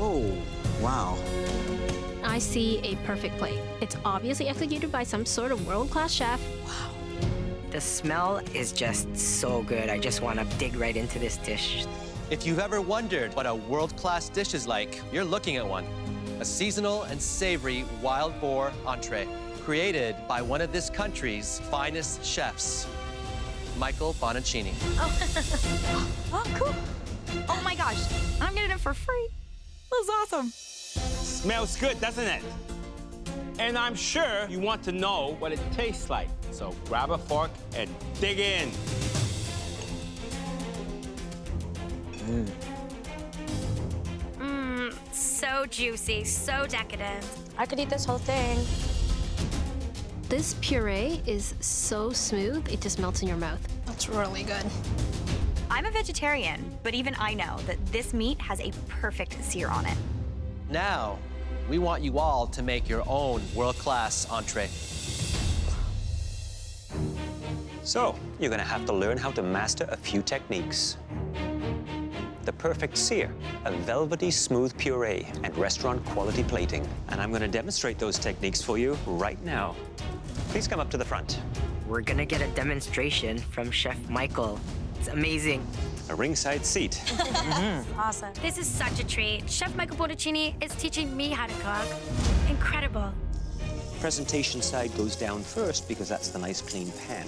Oh, wow. I see a perfect plate. It's obviously executed by some sort of world-class chef. Wow. The smell is just so good. I just want to dig right into this dish. If you've ever wondered what a world-class dish is like, you're looking at one. A seasonal and savory wild boar entree, created by one of this country's finest chefs, Michael Bonacini. Oh, cool. Oh my gosh, I'm getting it for free. That was awesome. Smells good, doesn't it? And I'm sure you want to know what it tastes like. So grab a fork and dig in. So juicy, so decadent. I could eat this whole thing. This puree is so smooth, it just melts in your mouth. That's really good. I'm a vegetarian, but even I know that this meat has a perfect sear on it. Now, we want you all to make your own world-class entree. So, you're gonna have to learn how to master a few techniques. The perfect sear, a velvety smooth puree, and restaurant-quality plating. And I'm gonna demonstrate those techniques for you right now. Please come up to the front. We're gonna get a demonstration from Chef Michael. It's amazing. A ringside seat. Awesome. This is such a treat. Chef Michael Bonacini is teaching me how to cook. Incredible. Presentation side goes down first because that's the nice clean pan.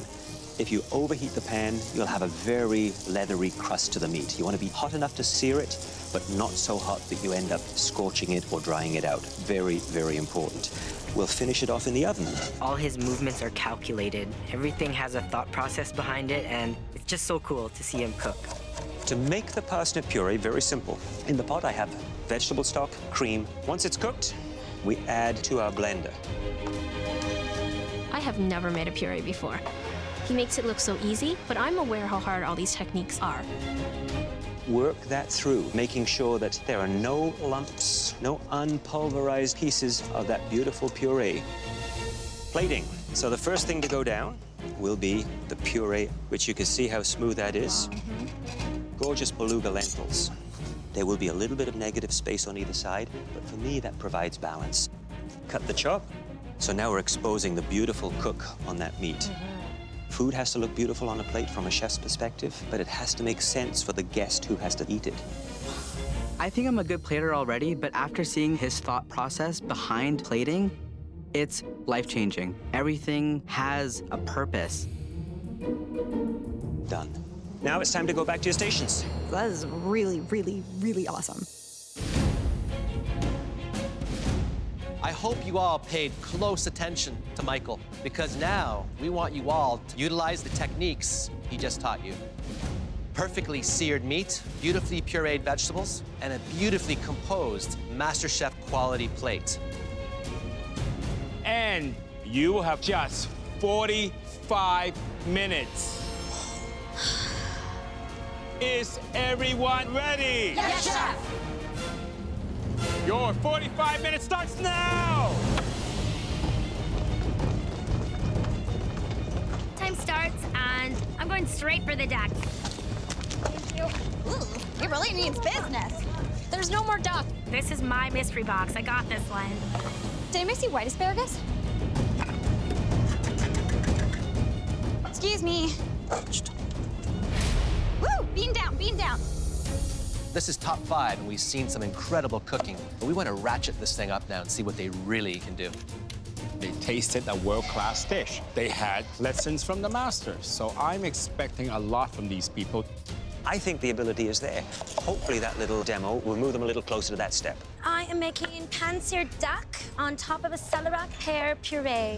If you overheat the pan, you'll have a very leathery crust to the meat. You want to be hot enough to sear it, but not so hot that you end up scorching it or drying it out. Very, very important. We'll finish it off in the oven. All his movements are calculated. Everything has a thought process behind it, and it's just so cool to see him cook. To make the parsnip puree, very simple. In the pot, I have vegetable stock, cream. Once it's cooked, we add to our blender. I have never made a puree before. He makes it look so easy, but I'm aware how hard all these techniques are. Work that through, making sure that there are no lumps, no unpulverized pieces of that beautiful puree. Plating. So the first thing to go down will be the puree, which you can see how smooth that is. Gorgeous beluga lentils. There will be a little bit of negative space on either side, but for me, that provides balance. Cut the chop. So now we're exposing the beautiful cook on that meat. Food has to look beautiful on a plate from a chef's perspective, but it has to make sense for the guest who has to eat it. I think I'm a good plater already, but after seeing his thought process behind plating, it's life-changing. Everything has a purpose. Done. Now it's time to go back to your stations. That is really, really, really awesome. I hope you all paid close attention to Michael, because now we want you all to utilize the techniques he just taught you. Perfectly seared meat, beautifully pureed vegetables, and a beautifully composed MasterChef quality plate. And you have just 45 minutes. Is everyone ready? Yes, Chef! Your 45 minutes starts now! Time starts, and I'm going straight for the duck. Thank you. Ooh, he really means business. There's no more duck. This is my mystery box. I got this one. Did I see white asparagus? Excuse me. Woo! Bean down, bean down. This is top 5, and we've seen some incredible cooking, but we want to ratchet this thing up now and see what they really can do. They tasted a world-class dish. They had lessons from the masters, so I'm expecting a lot from these people. I think the ability is there. Hopefully that little demo will move them a little closer to that step. I am making pan-seared duck on top of a celery pear puree.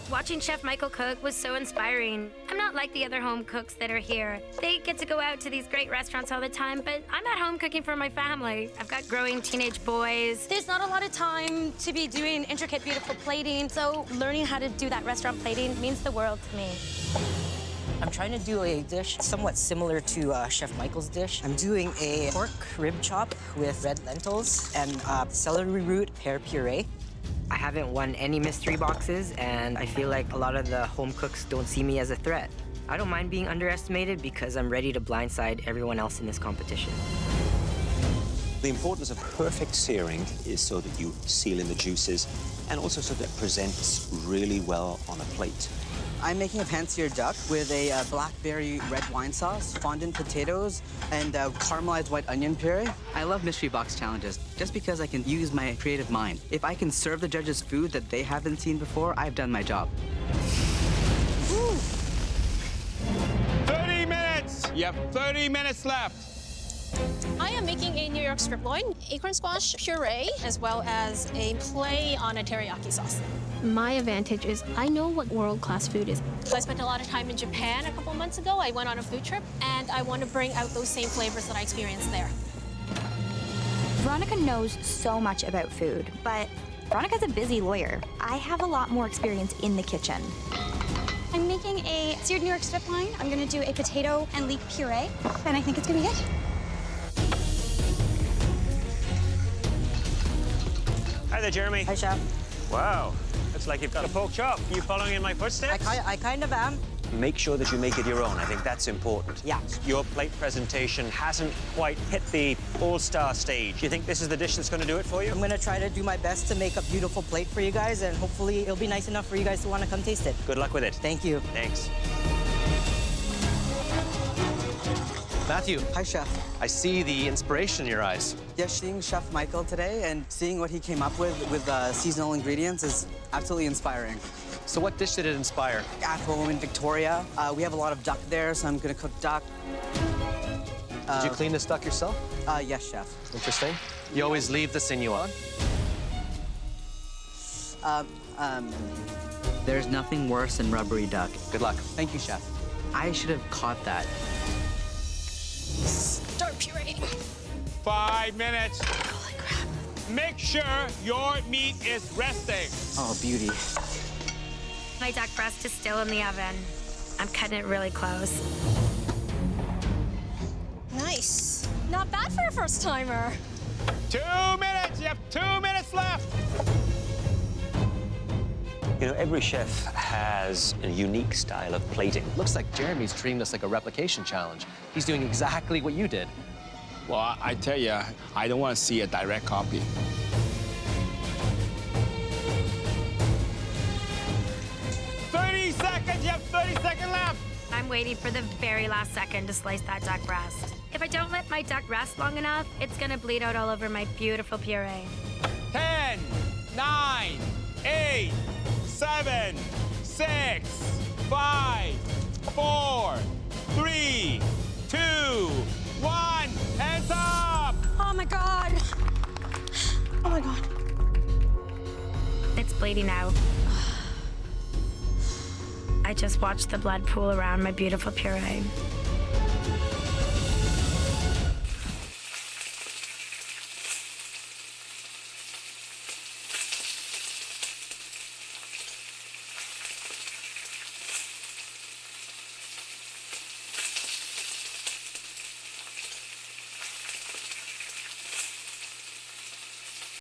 Watching Chef Michael cook was so inspiring. I'm not like the other home cooks that are here. They get to go out to these great restaurants all the time, but I'm at home cooking for my family. I've got growing teenage boys. There's not a lot of time to be doing intricate, beautiful plating, so learning how to do that restaurant plating means the world to me. I'm trying to do a dish somewhat similar to Chef Michael's dish. I'm doing a pork rib chop with red lentils and celery root pear puree. I haven't won any mystery boxes, and I feel like a lot of the home cooks don't see me as a threat. I don't mind being underestimated because I'm ready to blindside everyone else in this competition. The importance of perfect searing is so that you seal in the juices and also so that it presents really well on a plate. I'm making a pan-seared duck with a blackberry red wine sauce, fondant potatoes, and caramelized white onion puree. I love mystery box challenges just because I can use my creative mind. If I can serve the judges food that they haven't seen before, I've done my job. Woo. 30 minutes! You have 30 minutes left. I am making a New York strip loin, acorn squash puree, as well as a play on a teriyaki sauce. My advantage is I know what world-class food is. So I spent a lot of time in Japan a couple months ago. I went on a food trip, and I want to bring out those same flavors that I experienced there. Veronica knows so much about food, but Veronica's a busy lawyer. I have a lot more experience in the kitchen. I'm making a seared New York strip loin. I'm gonna do a potato and leek puree, and I think it's gonna be good. Hi there, Jeremy. Hi, Chef. Wow, looks like you've got a pork chop. Are you following in my footsteps? I kind of am. Make sure that you make it your own. I think that's important. Yeah. Your plate presentation hasn't quite hit the all-star stage. You think this is the dish that's going to do it for you? I'm gonna try to do my best to make a beautiful plate for you guys, and hopefully it'll be nice enough for you guys to want to come taste it. Good luck with it. Thank you. Thanks. Matthew, Hi, Chef. I see the inspiration in your eyes. Yeah, seeing Chef Michael today and seeing what he came up with seasonal ingredients is absolutely inspiring. So what dish did it inspire? At home in Victoria, we have a lot of duck there, so I'm gonna cook duck. Did you clean this duck yourself? Yes, Chef. Interesting. You always leave the sinew on? There's nothing worse than rubbery duck. Good luck. Thank you, Chef. I should have caught that. Start pureeing. 5 minutes. Holy crap. Make sure your meat is resting. Oh, beauty. My duck breast is still in the oven. I'm cutting it really close. Nice. Not bad for a first timer. 2 minutes. You have 2 minutes left. You know, every chef has a unique style of plating. Looks like Jeremy's treating this like a replication challenge. He's doing exactly what you did. Well, I tell you, I don't want to see a direct copy. You have 30 seconds left. I'm waiting for the very last second to slice that duck breast. If I don't let my duck rest long enough, it's gonna bleed out all over my beautiful puree. 10, 9, 8, 7, 6, 5, 4, 3, 2, 1. Hands up! Oh my God. Oh my God. It's bleeding out. I just watched the blood pool around my beautiful puree.